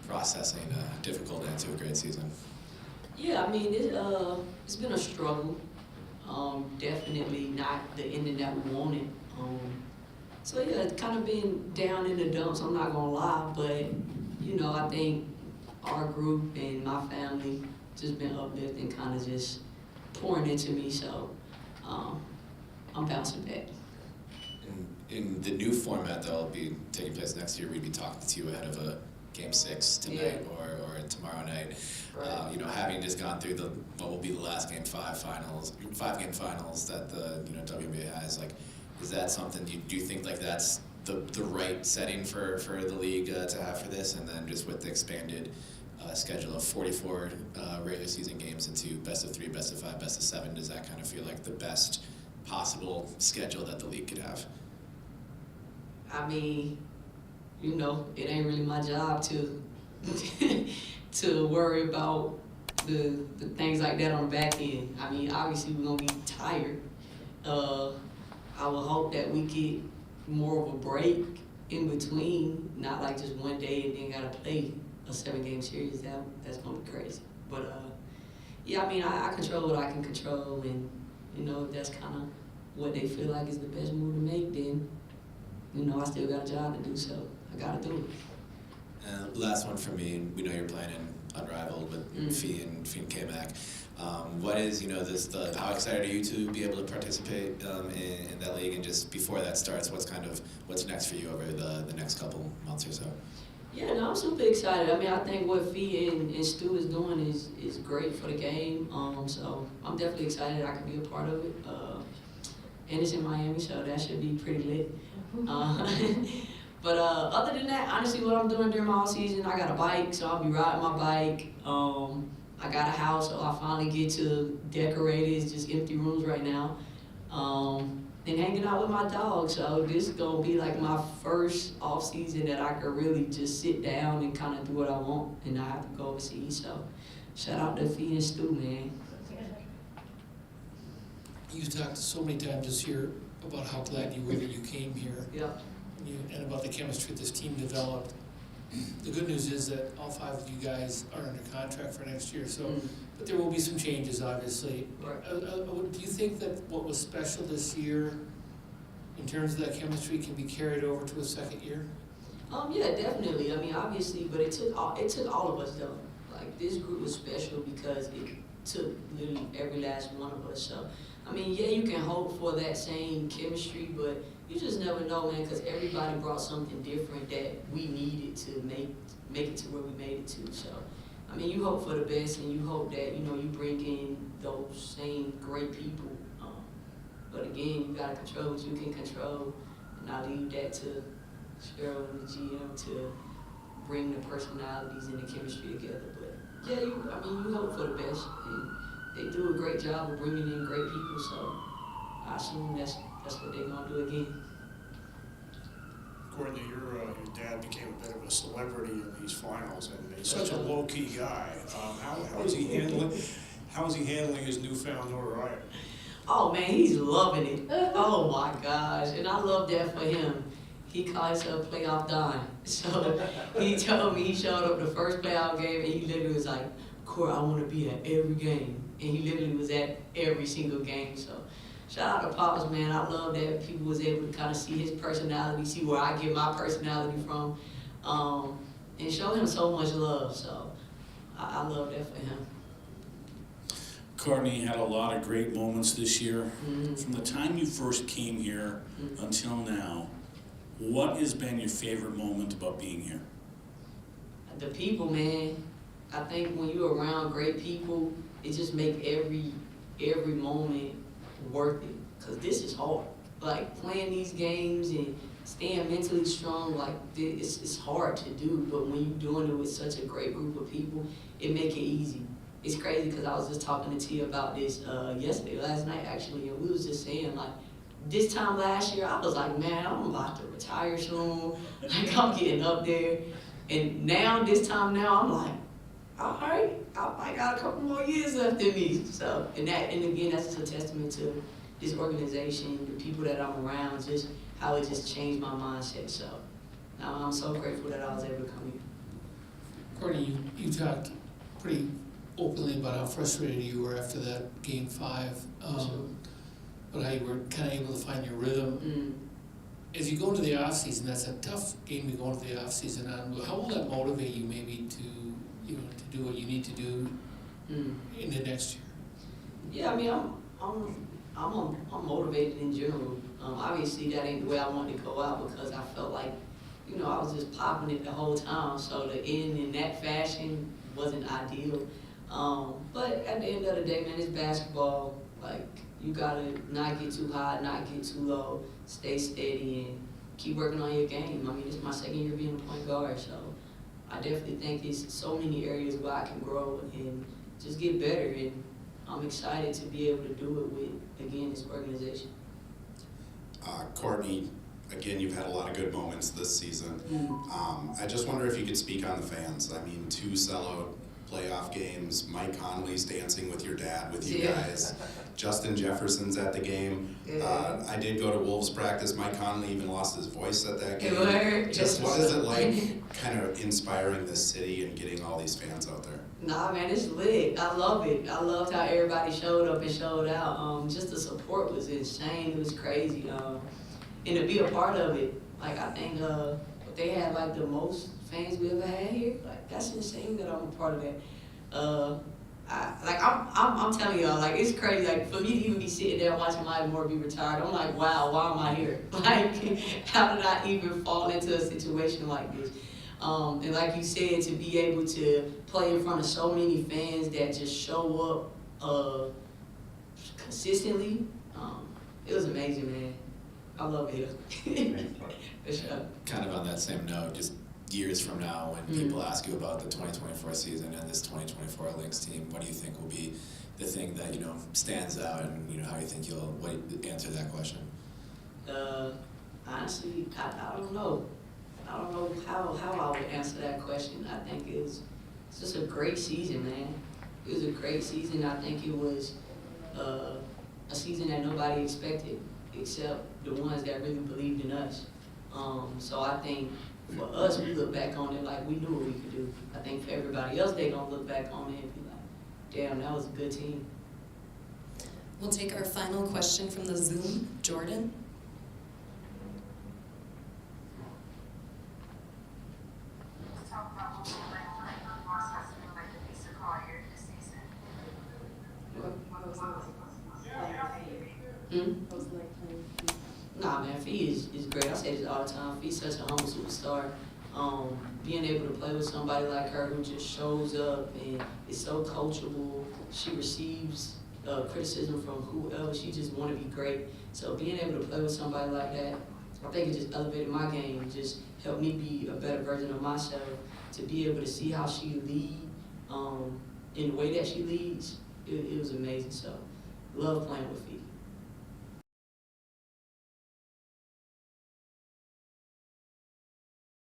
processing a difficult end to a great season? Yeah, I mean, it's been a struggle. Definitely not the ending that we wanted. So yeah, it's kind of been down in the dumps, I'm not gonna lie, but you know, I think our group and my family just been uplifting, kind of just pouring into me, so I'm bouncing back. In the new format that will be taking place next year, we'd be talking to you ahead of a Game 6 tonight or tomorrow night. Right. You know, having just gone through what will be the last Game 5 finals, 5-game finals that the WNBA has, like, is that something do you think like that's the right setting for the league to have for this, and then just with the expanded schedule of 44 regular season games into best of 3, best of 5, best of 7, does that kind of feel like the best possible schedule that the league could have? I mean, you know, it ain't really my job to to worry about the things like that on the back end. I mean, obviously we're gonna be tired. I would hope that we get more of a break in between, not like just one day and then gotta play a 7-game series. That's gonna be crazy. But yeah, I mean, I control what I can control, and you know, if that's kind of what they feel like is the best move to make, then you know, I still got a job to do, so I gotta do it. And last one for me, we know you're playing in Unrivaled with Fee and K-Mac. What is, you know, how excited are you to be able to participate in that league? And just before that starts, what's next for you over the next couple months or so? Yeah, no, I'm super excited. I mean, I think what Fee and Stu is doing is great for the game. So I'm definitely excited I can be a part of it. And it's in Miami, so that should be pretty lit. But other than that, honestly, what I'm doing during my off season, I got a bike, so I'll be riding my bike. I got a house, so I finally get to decorate it. It's just empty rooms right now. And hanging out with my dog, so this is gonna be like my first off season that I could really just sit down and kind of do what I want, and not have to go overseas. So shout out to Fee and Stu, man. You talked so many times this year about how glad you were that you came here. Yep. And about the chemistry this team developed. The good news is that all 5 of you guys are under contract for next year, so but there will be some changes, obviously. Right. Do you think that what was special this year, in terms of that chemistry, can be carried over to a second year? Yeah, definitely. I mean, obviously, but it took all of us though. Like, this group was special because it took literally every last one of us. So, I mean, yeah, you can hope for that same chemistry, but you just never know, man, because everybody brought something different that we needed to make it to where we made it to. So, I mean, you hope for the best, and you hope that, you know, you bring in those same great people. But again, you gotta control what you can control, and I leave that to Cheryl and the GM to bring the personalities and the chemistry together. But yeah, I mean, you hope for the best, and they do a great job of bringing in great people. So I assume that's what they're gonna do again. Courtney, your dad became a bit of a celebrity in these finals, and he's such a low-key guy. How is he handling his newfound notoriety? Oh man, he's loving it. Oh my gosh, and I love that for him. He calls himself Playoff Don. So he told me he showed up the first playoff game, and he literally was like, "Court, I want to be at every game," and he literally was at every single game. So shout out to Pops, man. I love that people was able to kind of see his personality, see where I get my personality from, and show him so much love. So I love that for him. Courtney had a lot of great moments this year. From the time you first came here until now, what has been your favorite moment about being here? The people, man. I think when you're around great people, it just makes every moment worth it. Cause this is hard. Like, playing these games and staying mentally strong, like, it's hard to do. But when you're doing it with such a great group of people, it make it easy. It's crazy because I was just talking to Tia about this last night actually, and we was just saying, like, this time last year, I was like, man, I'm about to retire soon. Like, I'm getting up there. And now, this time now, I'm like, all right, I got a couple more years left in me. So, and again, that's just a testament to this organization, the people that I'm around, just how it just changed my mindset. So, I'm so grateful that I was able to come here. Courtney, you talked pretty openly about how frustrated you were after that Game 5, but how you were kind of able to find your rhythm. As you go into the off-season, that's a tough game to go into the off-season on. How will that motivate you maybe to, to do what you need to do in the next year? Yeah, I mean, I'm motivated in general. Obviously, that ain't the way I wanted to go out because I felt like, I was just popping it the whole time. So to end in that fashion wasn't ideal. But at the end of the day, man, it's basketball. Like, you gotta not get too high, not get too low, stay steady, and keep working on your game. I mean, it's my second year being a point guard, so I definitely think there's so many areas where I can grow and just get better. And I'm excited to be able to do it with, again, this organization. Courtney, again, you've had a lot of good moments this season. I just wonder if you could speak on the fans. I mean, 2 sellout playoff games, Mike Conley's dancing with your dad, with you guys. Justin Jefferson's at the game. I did go to Wolves practice. Mike Conley even lost his voice at that game. Just what is it like kind of inspiring this city and getting all these fans out there? Nah, man, it's lit. I love it. I loved how everybody showed up and showed out. Just the support was insane. It was crazy. And to be a part of it, like, I think they had like the most fans we ever had here. Like, that's insane that I'm a part of that. I'm telling y'all, like, it's crazy. Like, for me to even be sitting there watching Mike Moore be retired, I'm like, wow, why am I here? Like, how did I even fall into a situation like this? And like you said, to be able to play in front of so many fans that just show up consistently, it was amazing, man. I love it. For sure. Kind of on that same note, just years from now, when people ask you about the 2024 season and this 2024 Lynx team, what do you think will be the thing that stands out, and how you think you'll answer that question? Honestly, I don't know. I don't know how I would answer that question. I think it's just a great season, man. It was a great season. I think it was a season that nobody expected except the ones that really believed in us. So I think for us, we look back on it like we knew what we could do. I think for everybody else, they gonna look back on it and be like, damn, that was a good team. We'll take our final question from the Zoom. Jordan? Nah, man, Fee is great. I say this all the time. Fee's such a humble superstar. Being able to play with somebody like her who just shows up and is so coachable. She receives criticism from whoever. She just want to be great. So being able to play with somebody like that, I think it just elevated my game. It just helped me be a better version of myself. To be able to see how she lead in the way that she leads, it was amazing. So love playing with Fee.